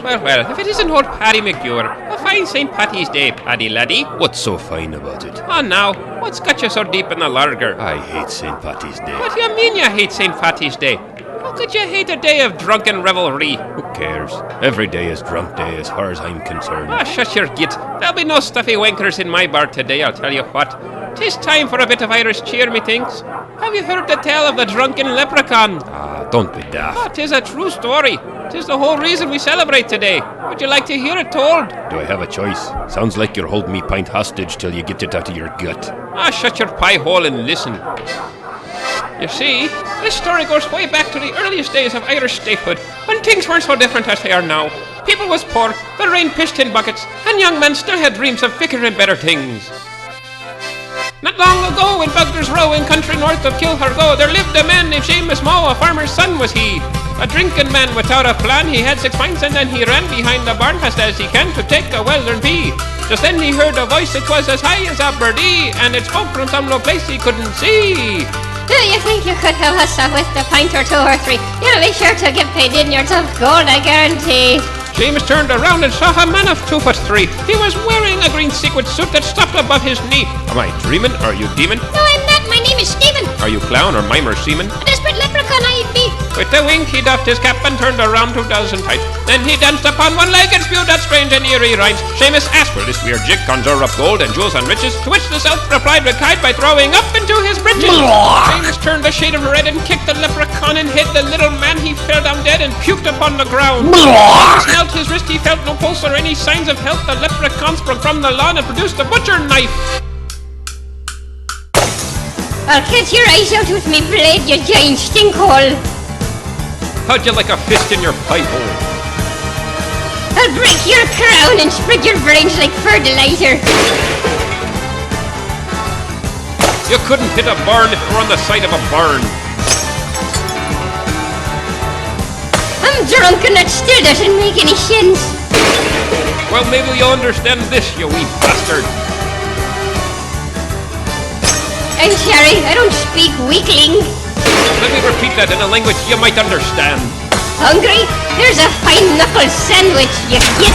Well, if it isn't old Paddy McGure, a fine St. Patty's Day, Paddy laddie. What's so fine about it? Oh, now, what's got you so deep in the larger? I hate St. Patty's Day. What do you mean you hate St. Patty's Day? How could you hate a day of drunken revelry? Who cares? Every day is drunk day as far as I'm concerned. Ah, shut your git. There'll be no stuffy wankers in my bar today, I'll tell you what. 'Tis time for a bit of Irish cheer, methinks. Have you heard the tale of the Drunken Leprechaun? Ah, don't be daft. Oh, 'tis a true story. 'Tis the whole reason we celebrate today. Would you like to hear it told? Do I have a choice? Sounds like you're holding me pint hostage till you get it out of your gut. Ah, shut your pie hole and listen. You see, this story goes way back to the earliest days of Irish statehood, when things weren't so different as they are now. People was poor, the rain pished in buckets, and young men still had dreams of bigger and better things. Not long ago, in Bugler's Row, in country north of Kilhargo, there lived a man named Seamus Moe, a farmer's son was he. A drinking man without a plan, he had 6 pints and then he ran behind the barn fast as he can to take a well-earned pee. Just then he heard a voice, it was as high as a birdie, and it spoke from some low place he couldn't see. Do you think you could help us out with a pint or 2 or 3? You'll be sure to get paid in yours of gold, I guarantee. Seamus turned around and saw a man of 2'3". He was wearing a green sequin suit that stopped above his knee. Am I dreaming? Are you demon? No, I'm not. My name is Stephen. Are you clown or mime or seaman? A desperate leprechaun I be. With a wink he doffed his cap and turned around 2 dozen tight. Then he danced upon one leg and spewed out strange and eerie rhymes. Seamus asked will this weird jig conjure up gold and jewels and riches, to which the self replied with kite by throwing up into his britches. Seamus turned a shade of red and kicked the leprechaun and hit the little man. He fell down dead and puked upon the ground. He smelt his wrist, he felt no pulse or any signs of health. The leprechaun sprung from the lawn and produced a butcher knife. I'll cut your eyes out with me blade, you giant stinkhole. How'd you like a fist in your pipe hole? I'll break your crown and spread your brains like fertilizer. You couldn't hit a barn if you were on the side of a barn. I'm drunk and that still doesn't make any sense. Well, maybe you'll understand this, you wee bastard. I'm sorry, I don't speak weakling. Let me repeat that in a language you might understand. Hungry? Here's a fine knuckle sandwich, you git.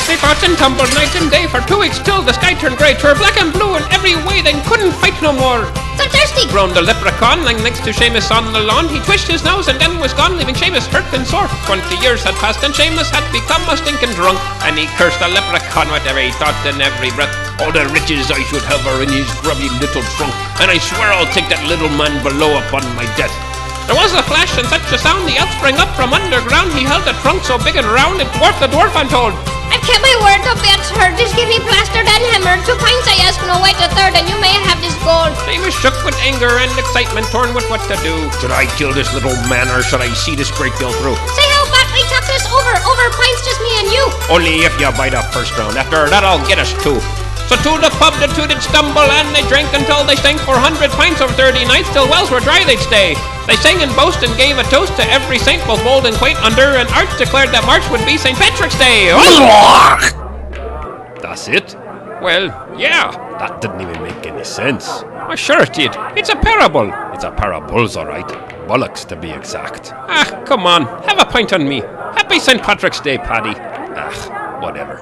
They fought and tumbled night and day for 2 weeks till the sky turned grey, turned black and blue in every way, then couldn't fight no more. So thirsty! Groaned the leprechaun, lying next to Seamus on the lawn. He twitched his nose and then was gone, leaving Seamus hurt and sore. 20 years had passed and Seamus had become a stinking drunk, and he cursed the leprechaun with every thought and every breath. All the riches I should have are in his grubby little trunk, and I swear I'll take that little man below upon my death. There was a flash and such a sound, the elf sprang up from underground. He held a trunk so big and round, it dwarfed the dwarf, I'm told. I've kept my word, don't be absurd. Just give me plastered and hammered. 2 pints I ask, no wait a third, and you may have this gold. Seamus shook with anger and excitement, torn with what to do. Should I kill this little man, or should I see this great deal through? Say how about we talk this over pints, just me and you. Only if you buy the first round. After that, I'll get us 2. So to the pub the 2 did stumble, and they drank until they stank 400 pints over 30 nights, till wells were dry they'd stay. They sang and boast and gave a toast to every saint, both bold and quaint, under an arch declared that March would be St. Patrick's Day. That's it? Well, yeah. That didn't even make any sense. Oh, sure it did. It's a parable. It's a parables, alright. Bollocks, to be exact. Ah, come on. Have a pint on me. Happy St. Patrick's Day, Paddy. Ah, whatever.